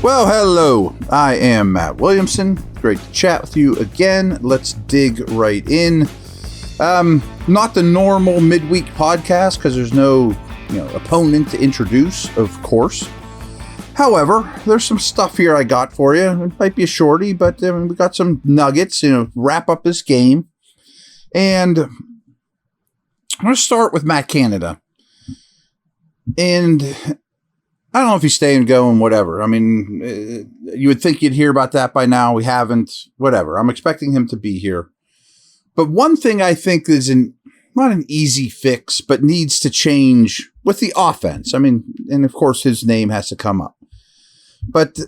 Well, hello. I am Matt Williamson. Great to chat with you again. Let's dig right in. Not the normal midweek podcast because there's no, opponent to introduce, of course. However, there's some stuff here I got for you. It might be a shorty, but we got some nuggets, wrap up this game. And I'm going to start with Matt Canada. And I don't know if he's staying, going, whatever. I mean, you would think you'd hear about that by now. We haven't, whatever. I'm expecting him to be here. But one thing I think is not an easy fix, but needs to change with the offense. I mean, and of course his name has to come up. But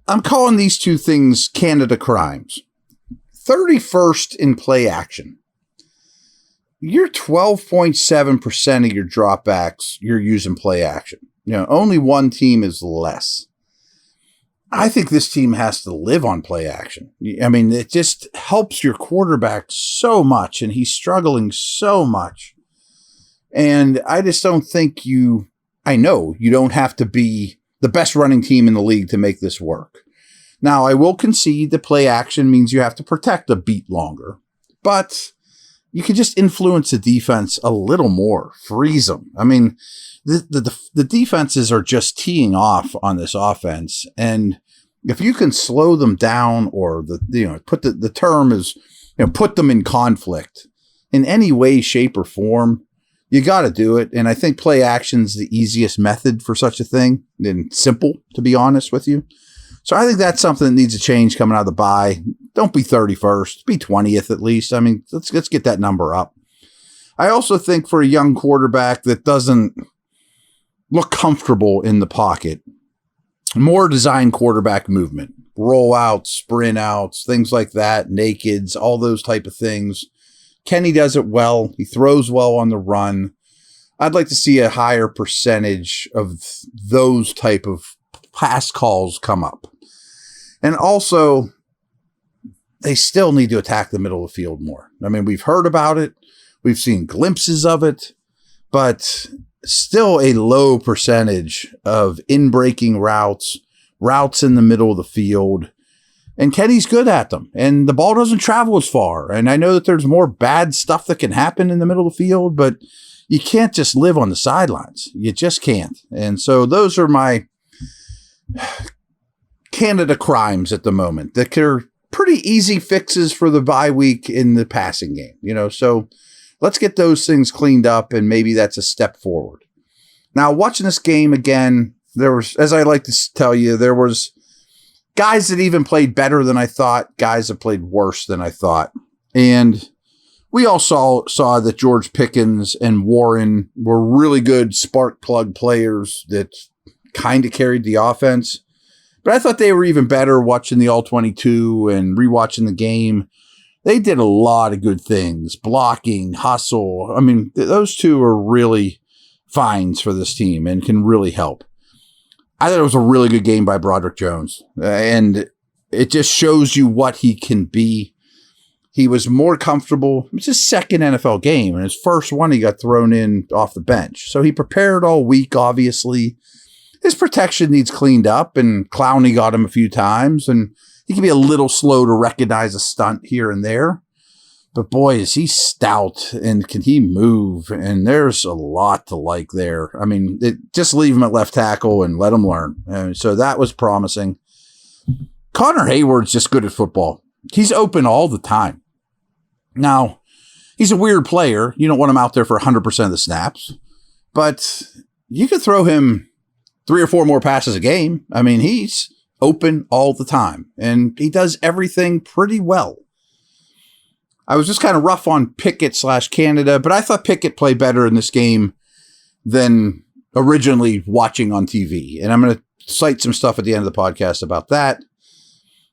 I'm calling these two things Canada crimes. 31st in play action. You're 12.7% of your dropbacks you're using play action. Only one team is less. I think this team has to live on play action. I mean, it just helps your quarterback so much, and he's struggling so much. And I just don't think I know you don't have to be the best running team in the league to make this work. Now, I will concede that play action means you have to protect a beat longer, but you can just influence the defense a little more, freeze them. I mean, the defenses are just teeing off on this offense, and if you can slow them down, or the term is put them in conflict in any way, shape, or form, you got to do it. And I think play action's the easiest method for such a thing, and simple, to be honest with you. So I think that's something that needs to change coming out of the bye. Don't be 31st, be 20th at least. I mean, let's get that number up. I also think for a young quarterback that doesn't look comfortable in the pocket, more design quarterback movement, rollouts, sprint outs, things like that, nakeds, all those type of things. Kenny does it well. He throws well on the run. I'd like to see a higher percentage of those type of pass calls come up. And also, they still need to attack the middle of the field more. I mean, we've heard about it. We've seen glimpses of it, but still a low percentage of in-breaking routes in the middle of the field. And Kenny's good at them. And the ball doesn't travel as far. And I know that there's more bad stuff that can happen in the middle of the field, but you can't just live on the sidelines. You just can't. And so those are my Canada crimes at the moment. That are pretty easy fixes for the bye week in the passing game. So let's get those things cleaned up, and maybe that's a step forward. Now, watching this game again, there was, as I like to tell you, there was guys that even played better than I thought, guys that played worse than I thought. And we all saw that George Pickens and Warren were really good spark plug players that kind of carried the offense. But I thought they were even better watching the All-22 and rewatching the game. They did a lot of good things, blocking, hustle. I mean, those two are really finds for this team and can really help. I thought it was a really good game by Broderick Jones, and it just shows you what he can be. He was more comfortable. It was his second NFL game, and his first one he got thrown in off the bench. So he prepared all week, obviously. His protection needs cleaned up, and Clowney got him a few times, and he can be a little slow to recognize a stunt here and there. But boy, is he stout, and can he move? And there's a lot to like there. I mean, just leave him at left tackle and let him learn. And so that was promising. Connor Hayward's just good at football. He's open all the time. Now, he's a weird player. You don't want him out there for 100% of the snaps. But you could throw him 3 or 4 more passes a game. I mean, he's open all the time, and he does everything pretty well. I was just kind of rough on Pickett/Canada, but I thought Pickett played better in this game than originally watching on TV. And I'm going to cite some stuff at the end of the podcast about that.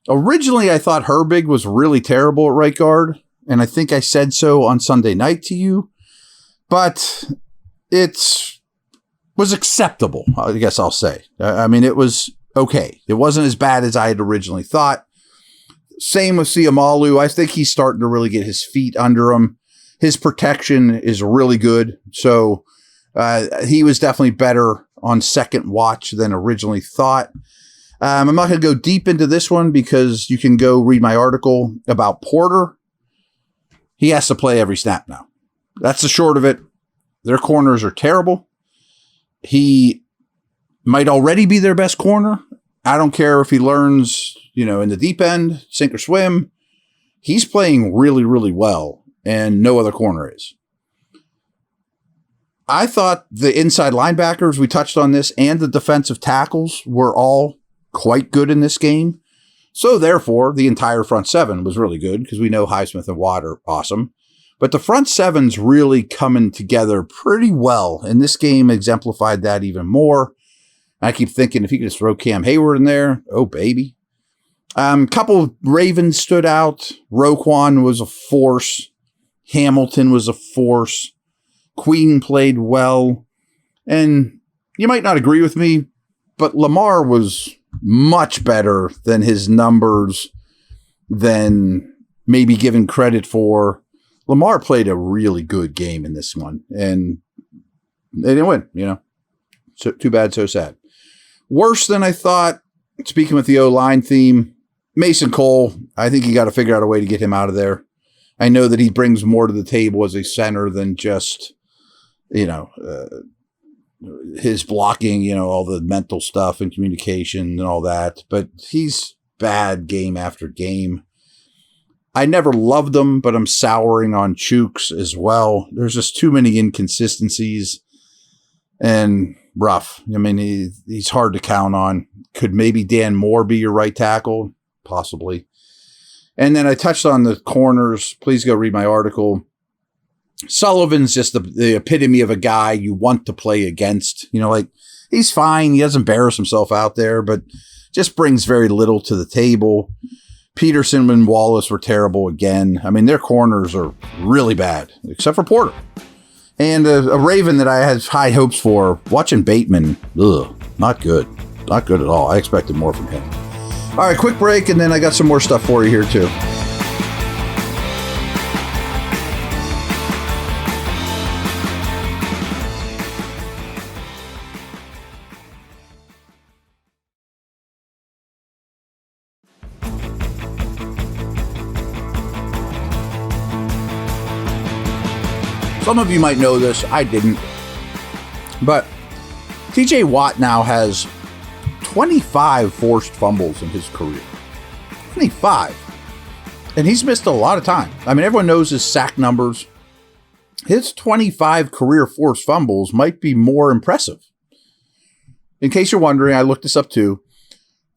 Originally, I thought Herbig was really terrible at right guard, and I think I said so on Sunday night to you, but it was acceptable, I guess I'll say. I mean, it was okay. It wasn't as bad as I had originally thought. Same with Siamalu. I think he's starting to really get his feet under him. His protection is really good. So he was definitely better on second watch than originally thought. I'm not going to go deep into this one because you can go read my article about Porter. He has to play every snap now. That's the short of it. Their corners are terrible. He might already be their best corner. I don't care if he learns, in the deep end, sink or swim. He's playing really, really well, and no other corner is. I thought the inside linebackers, we touched on this, and the defensive tackles were all quite good in this game. So therefore, the entire front seven was really good because we know Highsmith and Watt are awesome. But the front seven's really coming together pretty well. And this game exemplified that even more. I keep thinking if you could just throw Cam Hayward in there, oh baby. Couple of Ravens stood out. Roquan was a force. Hamilton was a force. Queen played well. And you might not agree with me, but Lamar was much better than his numbers than maybe given credit for. Lamar played a really good game in this one, and they didn't win, So too bad, so sad. Worse than I thought, speaking with the O-line theme, Mason Cole, I think you got to figure out a way to get him out of there. I know that he brings more to the table as a center than just, his blocking, all the mental stuff and communication and all that, but he's bad game after game. I never loved him, but I'm souring on Chooks as well. There's just too many inconsistencies and rough. I mean, he's hard to count on. Could maybe Dan Moore be your right tackle? Possibly. And then I touched on the corners. Please go read my article. Sullivan's just the epitome of a guy you want to play against. He's fine. He doesn't embarrass himself out there, but just brings very little to the table. Peterson and Wallace were terrible again. I mean, their corners are really bad, except for Porter. And a Raven that I had high hopes for, watching Bateman, not good. Not good at all. I expected more from him. All right, quick break, and then I got some more stuff for you here, too. Some of you might know this. I didn't. But TJ Watt now has 25 forced fumbles in his career. 25. And he's missed a lot of time. I mean, everyone knows his sack numbers. His 25 career forced fumbles might be more impressive. In case you're wondering, I looked this up too.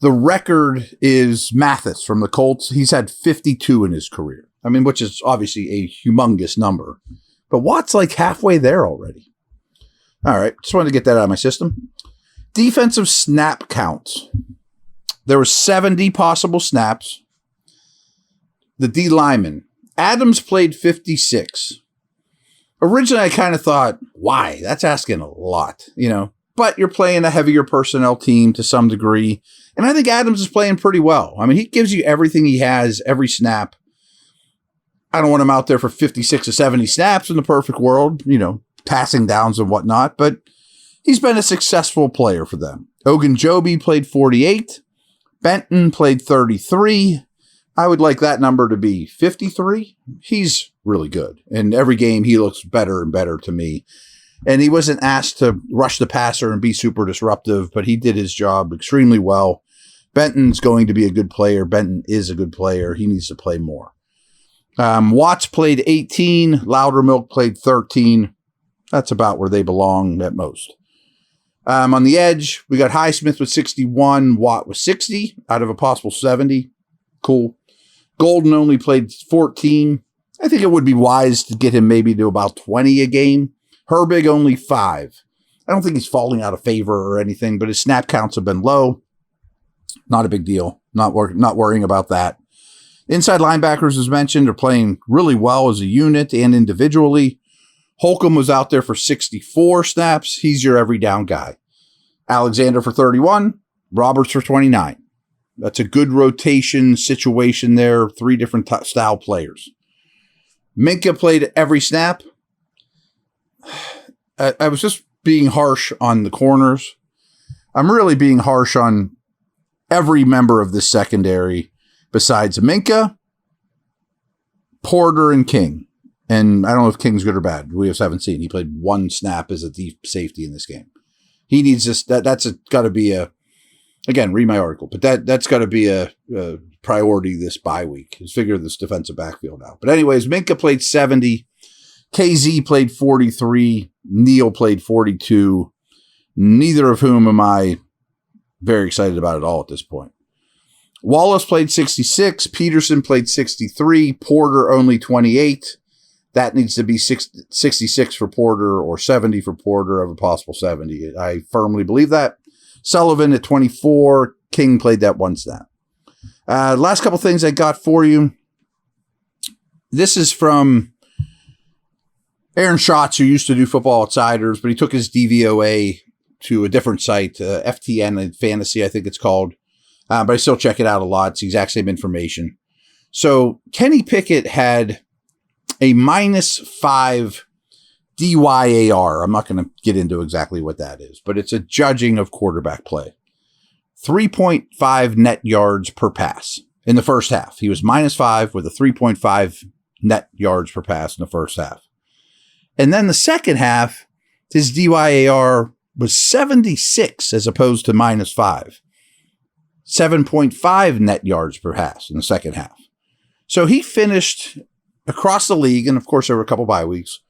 The record is Mathis from the Colts. He's had 52 in his career. I mean, which is obviously a humongous number. But Watt's like halfway there already. All right, just wanted to get that out of my system. Defensive snap counts. There were 70 possible snaps. The D lineman. Adams played 56. Originally, I kind of thought, why? That's asking a lot, But you're playing a heavier personnel team to some degree. And I think Adams is playing pretty well. I mean, he gives you everything he has every snap. I don't want him out there for 56 or 70 snaps in the perfect world, passing downs and whatnot, but he's been a successful player for them. Ogunjobi played 48. Benton played 33. I would like that number to be 53. He's really good. And every game he looks better and better to me. And he wasn't asked to rush the passer and be super disruptive, but he did his job extremely well. Benton's going to be a good player. Benton is a good player. He needs to play more. Watts played 18. Loudermilk played 13. That's about where they belong at most. On the edge, we got Highsmith with 61. Watt with 60 out of a possible 70. Cool. Golden only played 14. I think it would be wise to get him maybe to about 20 a game. Herbig only 5. I don't think he's falling out of favor or anything, but his snap counts have been low. Not a big deal. Not worrying about that. Inside linebackers, as mentioned, are playing really well as a unit and individually. Holcomb was out there for 64 snaps. He's your every down guy. Alexander for 31. Roberts for 29. That's a good rotation situation there. 3 different style players. Minka played every snap. I was just being harsh on the corners. I'm really being harsh on every member of this secondary besides Minka, Porter, and King. And I don't know if King's good or bad. We just haven't seen. He played one snap as a deep safety in this game. He needs this. That's got to be a, again, read my article, but that's got to be a priority this bye week, is figure this defensive backfield out. But anyways, Minka played 70. KZ played 43. Neal played 42. Neither of whom am I very excited about at all at this point. Wallace played 66. Peterson played 63. Porter only 28. That needs to be 66 for Porter or 70 for Porter, of a possible 70. I firmly believe that. Sullivan at 24. King played that one snap. Last couple things I got for you. This is from Aaron Schatz, who used to do Football Outsiders, but he took his DVOA to a different site, FTN and Fantasy, I think it's called. But I still check it out a lot. It's the exact same information. So Kenny Pickett had a -5 DYAR. I'm not going to get into exactly what that is, but it's a judging of quarterback play. 3.5 net yards per pass in the first half. He was -5 with a 3.5 net yards per pass in the first half. And then the second half, his DYAR was 76 as opposed to -5. 7.5 net yards per pass in the second half. So he finished across the league, and of course there were a couple bye weeks,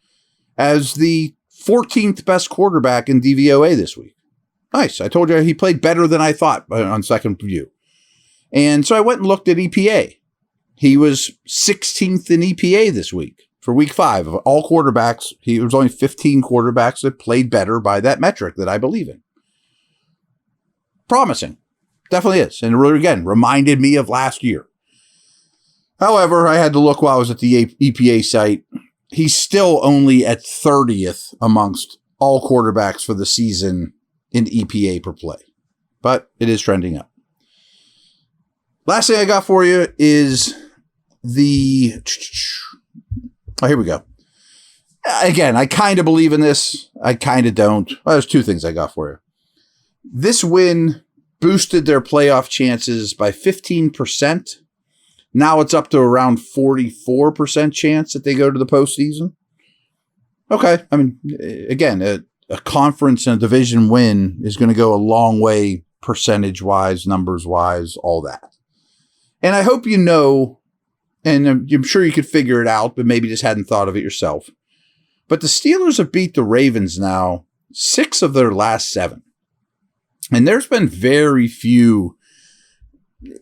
as the 14th best quarterback in DVOA this week. Nice. I told you he played better than I thought on second view. And so I went and looked at EPA. He was 16th in EPA this week for week 5. Of all quarterbacks, there was only 15 quarterbacks that played better by that metric that I believe in. Promising. Definitely is. And it, again, reminded me of last year. However, I had to look while I was at the EPA site. He's still only at 30th amongst all quarterbacks for the season in EPA per play. But it is trending up. Last thing I got for you is the... Oh, here we go. Again, I kind of believe in this. I kind of don't. Well, there's two things I got for you. This win boosted their playoff chances by 15%. Now it's up to around 44% chance that they go to the postseason. Okay. I mean, again, a conference and a division win is going to go a long way percentage-wise, numbers-wise, all that. And I hope you know, and I'm sure you could figure it out, but maybe just hadn't thought of it yourself. But the Steelers have beat the Ravens now 6 of their last 7. And there's been very few,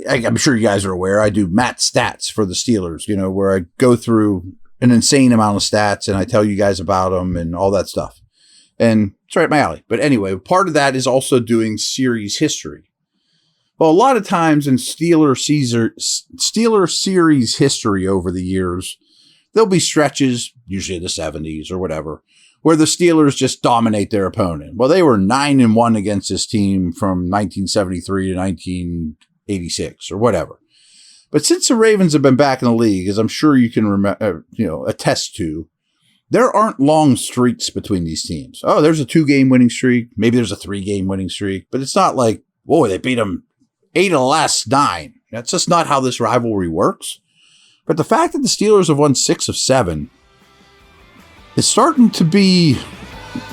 I'm sure you guys are aware, I do Matt stats for the Steelers, where I go through an insane amount of stats and I tell you guys about them and all that stuff. And it's right up my alley. But anyway, part of that is also doing series history. Well, a lot of times in Steeler series history over the years, there'll be stretches, usually in the 70s or whatever, where the Steelers just dominate their opponent. Well, they were 9-1 against this team from 1973 to 1986 or whatever. But since the Ravens have been back in the league, as I'm sure you can attest to, there aren't long streaks between these teams. Oh, there's a 2-game winning streak. Maybe there's a 3-game winning streak. But it's not like, whoa, they beat them 8 of the last 9. That's just not how this rivalry works. But the fact that the Steelers have won 6 of 7 is starting to be,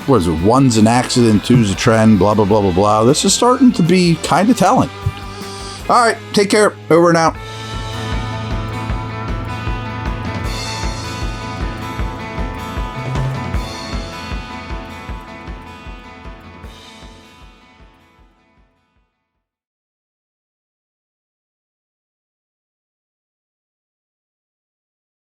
what is it, 1's an accident, 2's a trend, blah, blah, blah, blah, blah. This is starting to be kind of telling. All right, take care. Over and out.